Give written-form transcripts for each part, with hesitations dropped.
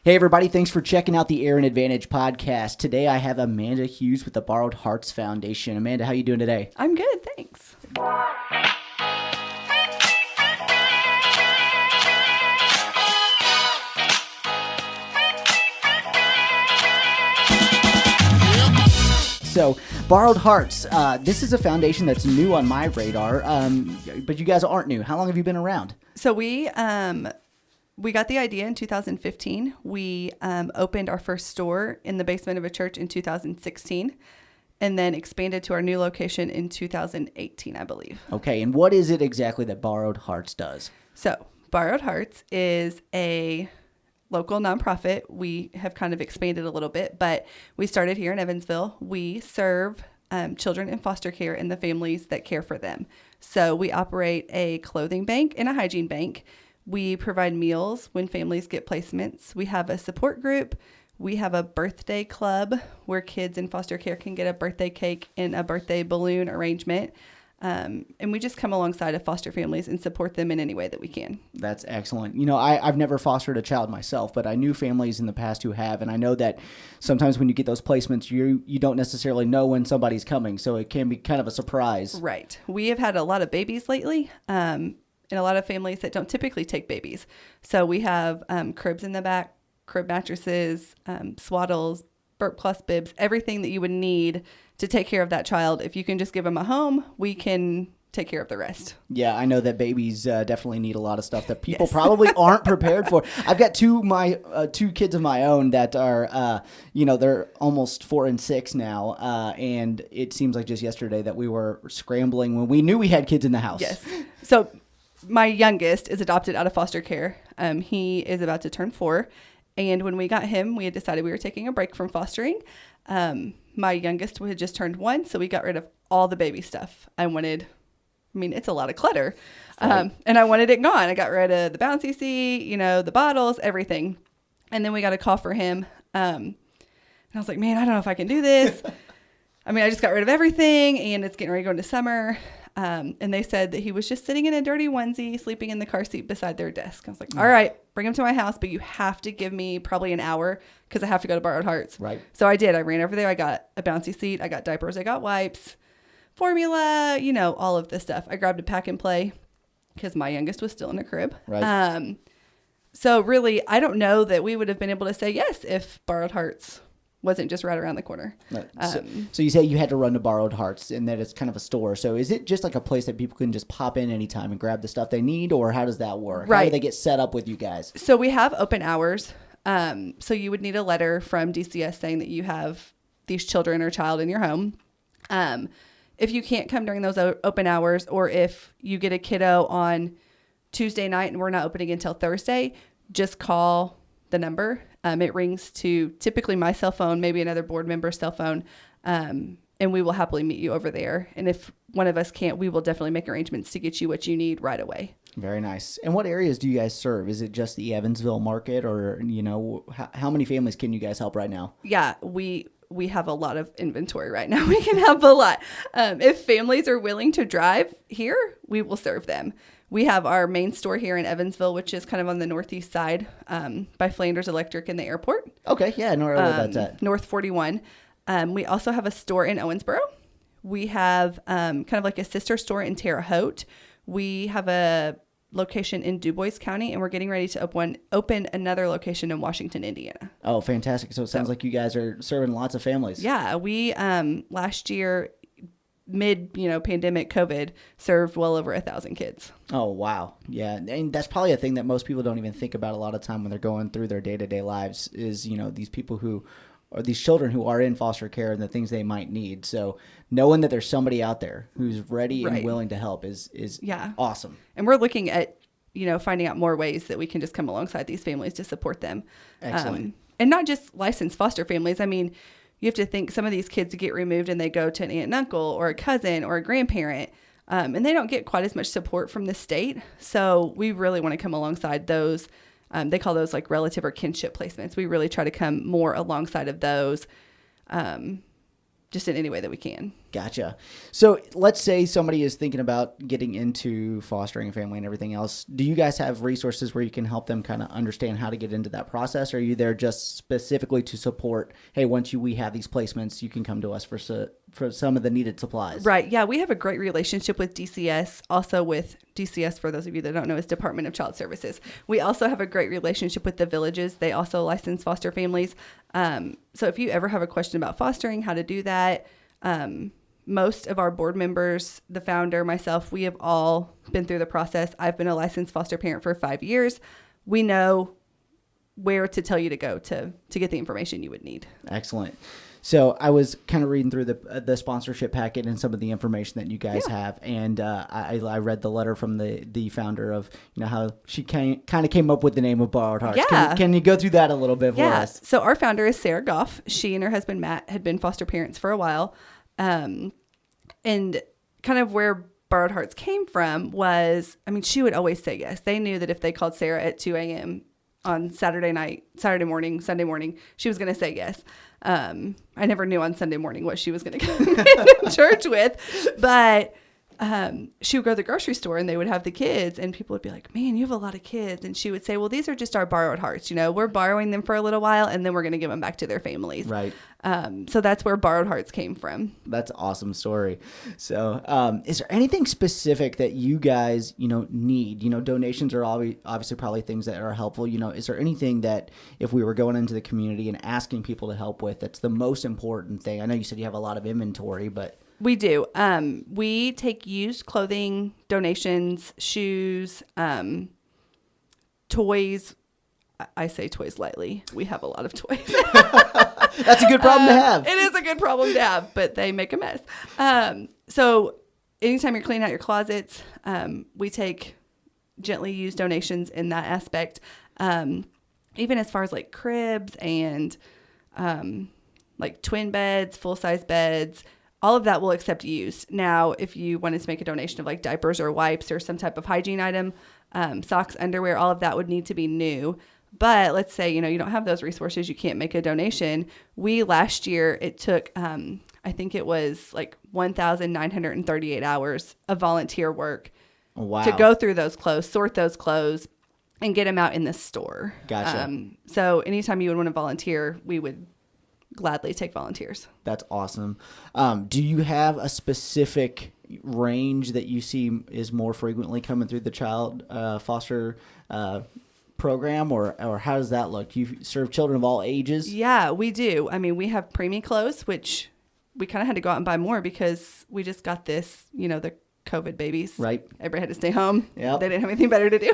Hey everybody, thanks for checking out the Aaron Advantage podcast. Today I have Amanda Hughes with the Borrowed Hearts Foundation. Amanda, how you doing today? I'm good, thanks. So, Borrowed Hearts, this is a foundation that's new on my radar, but you guys aren't new. How long have you been around? So we got the idea in 2015. We opened our first store in the basement of a church in 2016 and then expanded to our new location in 2018, I believe. Okay, and what is it exactly that Borrowed Hearts does? So Borrowed Hearts is a local nonprofit. We have kind of expanded a little bit, but we started here in Evansville. We serve children in foster care and the families that care for them. So we operate a clothing bank and a hygiene bank. We provide meals when families get placements. We have a support group. We have a birthday club where kids in foster care can get a birthday cake and a birthday balloon arrangement. And we just come alongside of foster families and support them in any way that we can. That's excellent. You know, I've never fostered a child myself, but I knew families in the past who have, and I know that sometimes when you get those placements, you don't necessarily know when somebody's coming, so it can be kind of a surprise. Right. We have had a lot of babies lately, and a lot of families that don't typically take babies. So we have cribs in the back, crib mattresses, swaddles, burp plus bibs, everything that you would need to take care of that child. If you can just give them a home, we can take care of the rest. Yeah, I know that babies definitely need a lot of stuff that people probably aren't prepared for. I've got two kids of my own that are, they're almost 4 and 6 now, and it seems like just yesterday that we were scrambling when we knew we had kids in the house. Yes. So my youngest is adopted out of foster care. He is about to turn 4. And when we got him, we had decided we were taking a break from fostering. My youngest had just turned 1, so we got rid of all the baby stuff. It's a lot of clutter. And I wanted it gone. I got rid of the bouncy seat, the bottles, everything. And then we got a call for him. And I was like, man, I don't know if I can do this. I just got rid of everything, and it's getting ready to go into summer. And they said that he was just sitting in a dirty onesie, sleeping in the car seat beside their desk. I was like, all right, bring him to my house, but you have to give me probably an hour because I have to go to Borrowed Hearts. Right. So I did. I ran over there. I got a bouncy seat. I got diapers. I got wipes, formula, all of this stuff. I grabbed a pack and play because my youngest was still in a crib. Right. So really, I don't know that we would have been able to say yes if Borrowed Hearts wasn't just right around the corner. So you say you had to run to Borrowed Hearts and that it's kind of a store. So is it just like a place that people can just pop in anytime and grab the stuff they need, or how does that work? Right. How do they get set up with you guys? So we have open hours. So you would need a letter from DCS saying that you have these children or child in your home. If you can't come during those open hours, or if you get a kiddo on Tuesday night and we're not opening until Thursday, just call the number. It rings to typically my cell phone, maybe another board member's cell phone, and we will happily meet you over there. And if one of us can't, we will definitely make arrangements to get you what you need right away. Very nice. And what areas do you guys serve? Is it just the Evansville market, or, how many families can you guys help right now? Yeah, we have a lot of inventory right now. We can help a lot. If families are willing to drive here, we will serve them. We have our main store here in Evansville, which is kind of on the northeast side by Flanders Electric and the airport. Okay, yeah, I know about that. North 41. We also have a store in Owensboro. We have kind of like a sister store in Terre Haute. We have a location in DuBois County, and we're getting ready to open another location in Washington, Indiana. Oh, fantastic. So it sounds like you guys are serving lots of families. Yeah, we last year, pandemic COVID, served well over 1,000 kids. Oh, wow. Yeah. And that's probably a thing that most people don't even think about a lot of time when they're going through their day-to-day lives is, these people who are these children who are in foster care and the things they might need. So knowing that there's somebody out there who's ready and willing to help is awesome. And we're looking at, finding out more ways that we can just come alongside these families to support them. Excellent. And not just licensed foster families. You have to think some of these kids get removed and they go to an aunt and uncle or a cousin or a grandparent, and they don't get quite as much support from the state. So we really want to come alongside those. They call those like relative or kinship placements. We really try to come more alongside of those just in any way that we can. Gotcha. So let's say somebody is thinking about getting into fostering a family and everything else. Do you guys have resources where you can help them kind of understand how to get into that process? Or are you there just specifically to support, hey, once we have these placements, you can come to us for some of the needed supplies? Right. Yeah, we have a great relationship with DCS. Also with DCS, for those of you that don't know, is Department of Child Services. We also have a great relationship with the villages. They also license foster families. So if you ever have a question about fostering, how to do that, most of our board members, the founder, myself, we have all been through the process. I've been a licensed foster parent for 5 years. We know where to tell you to go to get the information you would need. Excellent. So I was kind of reading through the sponsorship packet and some of the information that you guys have, and I read the letter from the founder of how she kind of came up with the name of Borrowed Hearts. Yeah. Can you go through that a little bit for us? So our founder is Sarah Goff. She and her husband Matt had been foster parents for a while, and kind of where Borrowed Hearts came from was, she would always say yes. They knew that if they called Sarah at 2 a.m. on Saturday morning, Sunday morning, she was going to say yes. I never knew on Sunday morning what she was going to come to church with, but she would go to the grocery store and they would have the kids and people would be like, man, you have a lot of kids. And she would say, well, these are just our borrowed hearts. We're borrowing them for a little while and then we're going to give them back to their families. Right. So that's where Borrowed Hearts came from. That's an awesome story. So is there anything specific that you guys, need? Donations are obviously probably things that are helpful. Is there anything that if we were going into the community and asking people to help with, that's the most important thing? I know you said you have a lot of inventory, but... We do. We take used clothing, donations, shoes, toys. I say toys lightly. We have a lot of toys. That's a good problem to have. It is a good problem to have, but they make a mess. So anytime you're cleaning out your closets, we take gently used donations in that aspect. Even as far as like cribs and like twin beds, full-size beds, all of that will accept used. Now, if you wanted to make a donation of like diapers or wipes or some type of hygiene item, socks, underwear, all of that would need to be new. But let's say, you don't have those resources, you can't make a donation. Last year, it took, I think it was like 1,938 hours of volunteer work to go through those clothes, sort those clothes, and get them out in the store. Gotcha. So anytime you would want to volunteer, we would gladly take volunteers. That's awesome. Do you have a specific range that you see is more frequently coming through the child foster program, or how does that look? Do you serve children of all ages? Yeah, we do. We have preemie clothes, which we kind of had to go out and buy more because we just got this, the COVID babies. Right. Everybody had to stay home. Yep. They didn't have anything better to do.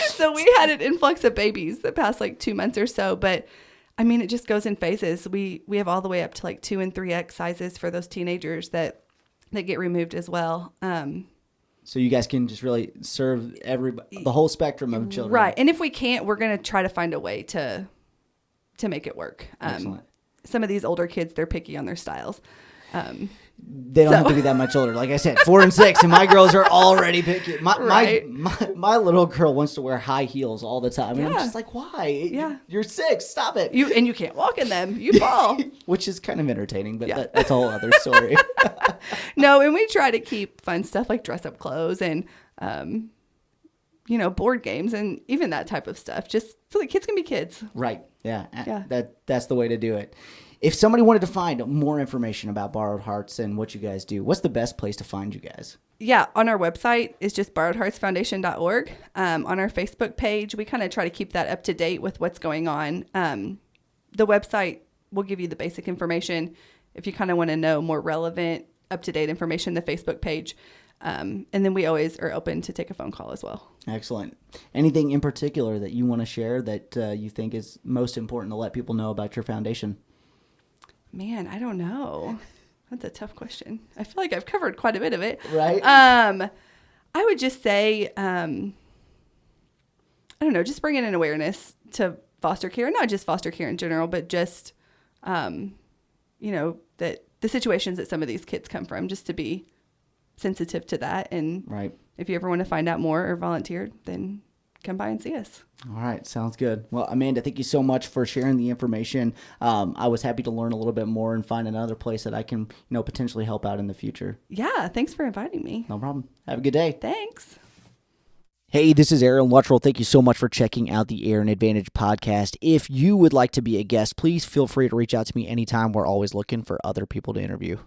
So we had an influx of babies the past like 2 months or so, but it just goes in phases. We have all the way up to like 2 and 3X sizes for those teenagers that get removed as well. So you guys can just really serve the whole spectrum of children. Right. And if we can't, we're going to try to find a way to make it work. Excellent. Some of these older kids, they're picky on their styles. They don't have to be that much older. Like I said, 4 and 6, and my girls are already picky. My little girl wants to wear high heels all the time. And I'm just like, why? Yeah. You're 6. Stop it. You can't walk in them. You fall. Which is kind of entertaining, but that's a whole other story. No, and we try to keep fun stuff like dress up clothes and, board games and even that type of stuff, just so the kids can be kids. Right. Yeah. That's the way to do it. If somebody wanted to find more information about Borrowed Hearts and what you guys do, what's the best place to find you guys? Yeah, on our website is just borrowedheartsfoundation.org. On our Facebook page, we kind of try to keep that up to date with what's going on. The website will give you the basic information. If you kind of want to know more relevant, up-to-date information, the Facebook page. And then we always are open to take a phone call as well. Excellent. Anything in particular that you want to share that you think is most important to let people know about your foundation? Man, I don't know. That's a tough question. I feel like I've covered quite a bit of it. Right. I would just say, I don't know, just bringing an awareness to foster care, not just foster care in general, but just, that the situations that some of these kids come from, just to be sensitive to that. And right. If you ever want to find out more or volunteer, then come by and see us. All right. Sounds good. Well, Amanda, thank you so much for sharing the information. I was happy to learn a little bit more and find another place that I can, potentially help out in the future. Yeah. Thanks for inviting me. No problem. Have a good day. Thanks. Hey, this is Aaron Luttrull. Thank you so much for checking out the Aaron Advantage podcast. If you would like to be a guest, please feel free to reach out to me anytime. We're always looking for other people to interview.